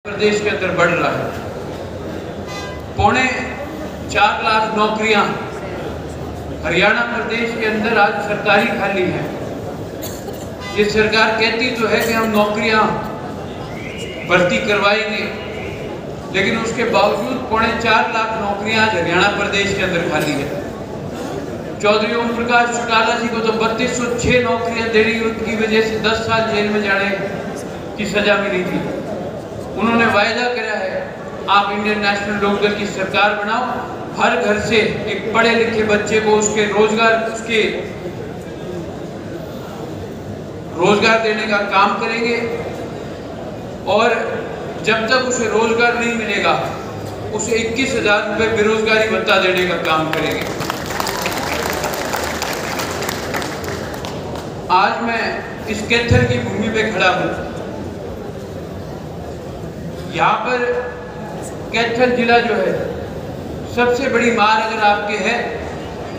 प्रदेश के अंदर बढ़ रहा है। 4.25 लाख नौकरियां हरियाणा प्रदेश के अंदर आज सरकारी खाली है। ये सरकार कहती तो है कि हम नौकरियां भर्ती करवाएंगे, लेकिन उसके बावजूद 4.25 लाख नौकरियां आज हरियाणा प्रदेश के अंदर खाली है। चौधरी ओम प्रकाश चौटाला जी को तो 3206 नौकरियां देनी, उनकी वजह से 10 साल जेल में जाने की सजा मिली थी। उन्होंने वायदा करा है, आप इंडियन नेशनल लोकदल की सरकार बनाओ, हर घर से एक पढ़े लिखे बच्चे को उसके रोजगार देने का काम करेंगे, और जब तक उसे रोजगार नहीं मिलेगा उसे 21,000 रुपये बेरोजगारी भत्ता देने का काम करेंगे। आज मैं इस कैथल की भूमि पे खड़ा हूँ। यहाँ पर कैथल जिला जो है, सबसे बड़ी मार अगर आपके है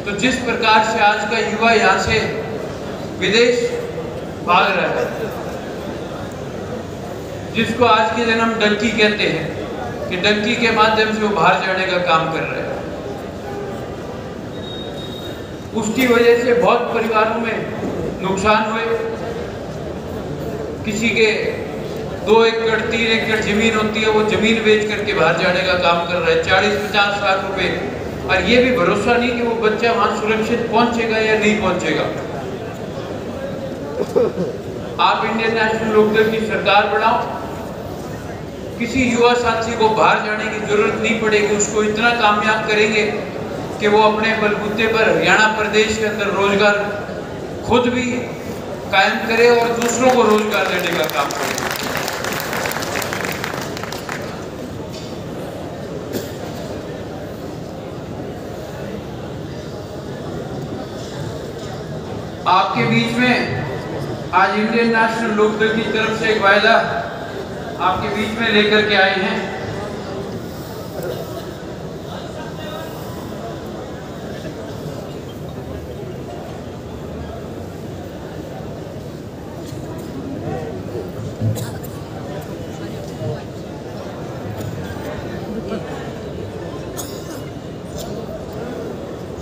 तो जिस प्रकार से आज का युवा यहाँ से विदेश भाग रहा है, जिसको आज के दिन हम डंकी कहते हैं कि डंकी के माध्यम से वो बाहर जाने का काम कर रहे हैं, उसकी वजह से बहुत परिवारों में नुकसान हुए। किसी के 2 एकड़ 3 एकड़ जमीन होती है, वो जमीन बेच करके बाहर जाने का काम कर रहा है, 40-50 लाख रुपए, और ये भी भरोसा नहीं कि वो बच्चा वहां सुरक्षित पहुंचेगा या नहीं पहुंचेगा। आप इंडियन नेशनल लोकदल की सरकार बनाओ, किसी युवा साथी को बाहर जाने की जरूरत नहीं पड़ेगी, उसको इतना कामयाब करेंगे कि वो अपने बलबूते पर हरियाणा प्रदेश के अंदर रोजगार खुद भी कायम करे और दूसरों को रोजगार देने का काम करे। आपके बीच में आज इंडियन नेशनल लोकदल की तरफ से एक वायदा आपके बीच में लेकर के आए हैं।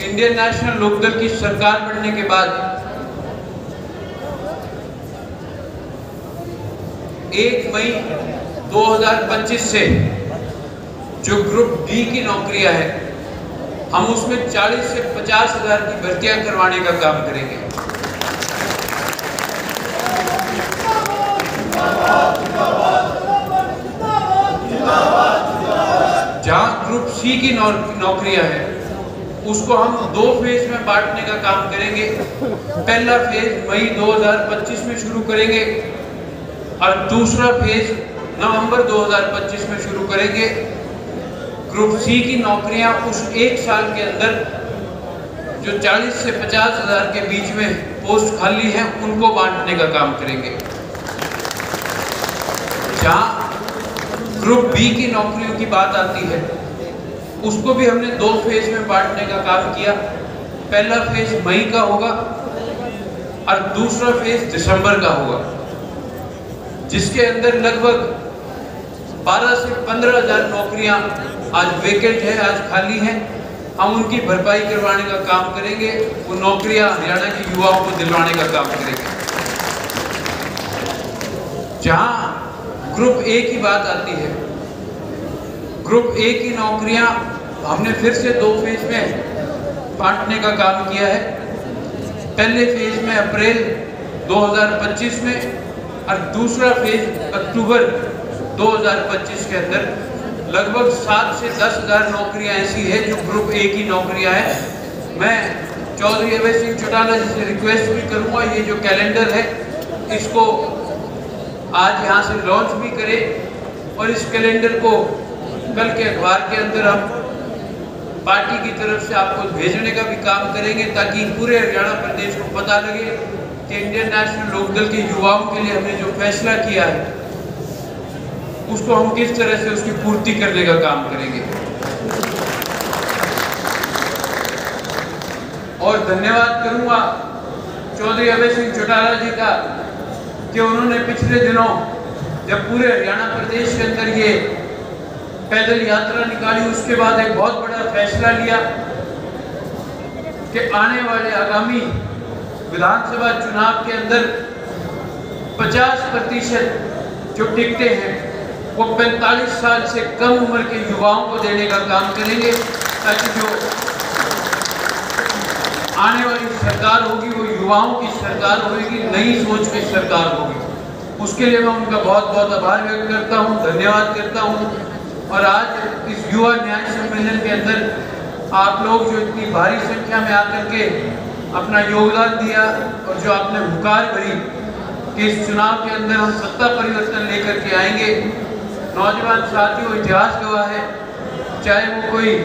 इंडियन नेशनल लोकदल की सरकार बनने के बाद 1 मई 2025 से जो ग्रुप डी की नौकरियां है, हम उसमें 40 से 50 हजार की भर्तियां करवाने का काम करेंगे। जहां ग्रुप सी की नौकरियां है, उसको हम 2 फेज में बांटने का काम करेंगे। पहला फेज मई 2025 में शुरू करेंगे और दूसरा फेज नवंबर 2025 में शुरू करेंगे। ग्रुप सी की नौकरियां उस 1 साल के अंदर जो 40 से 50 हजार के बीच में पोस्ट खाली हैं, उनको बांटने का काम करेंगे। जहां ग्रुप बी की नौकरियों की बात आती है, उसको भी हमने 2 फेज में बांटने का काम किया। पहला फेज मई का होगा और दूसरा फेज दिसंबर का होगा, जिसके अंदर लगभग 12 से 15 हजार नौकरियां आज वेकेंट है, आज खाली हैं। हम उनकी भरपाई करवाने का काम करेंगे, वो नौकरियां हरियाणा के युवाओं को दिलवाने का काम करेंगे। जहां ग्रुप ए की बात आती है, ग्रुप ए की नौकरियां हमने फिर से 2 फेज में बांटने का काम किया है। पहले फेज में अप्रैल 2025 में और दूसरा फेज अक्टूबर 2025 के अंदर लगभग 7 से 10 हजार नौकरियां ऐसी है जो ग्रुप ए की नौकरियां हैं। मैं चौधरी अभय सिंह चौटाला जी से रिक्वेस्ट भी करूंगा, ये जो कैलेंडर है इसको आज यहाँ से लॉन्च भी करें, और इस कैलेंडर को कल के अखबार के अंदर हम पार्टी की तरफ से आपको भेजने का भी काम करेंगे, ताकि पूरे हरियाणा प्रदेश को पता लगे कि इंडियन नेशनल लोकदल के युवाओं के लिए हमने जो फैसला किया है उसको हम किस तरह से उसकी पूर्ति करने का काम करेंगे। और धन्यवाद करूंगा चौधरी अभय सिंह चौटाला जी का कि उन्होंने पिछले दिनों जब पूरे हरियाणा प्रदेश के अंदर ये पैदल यात्रा निकाली, उसके बाद एक बहुत बड़ा फैसला लिया कि आने वाले आगामी विधानसभा चुनाव के अंदर 50% जो टिकटें हैं वो 45 साल से कम उम्र के युवाओं को देने का काम करेंगे, ताकि जो आने वाली सरकार होगी वो युवाओं की सरकार होगी, नई सोच की सरकार होगी। उसके लिए मैं उनका बहुत बहुत आभार व्यक्त करता हूँ, धन्यवाद करता हूँ। और आज इस युवा न्याय सम्मेलन के अंदर आप लोग जो इतनी भारी संख्या में आकर के अपना योगदान दिया और जो आपने हुंकार भरी कि इस चुनाव के अंदर हम सत्ता परिवर्तन लेकर के आएंगे। नौजवान साथियों, इतिहास गवाह है, चाहे वो कोई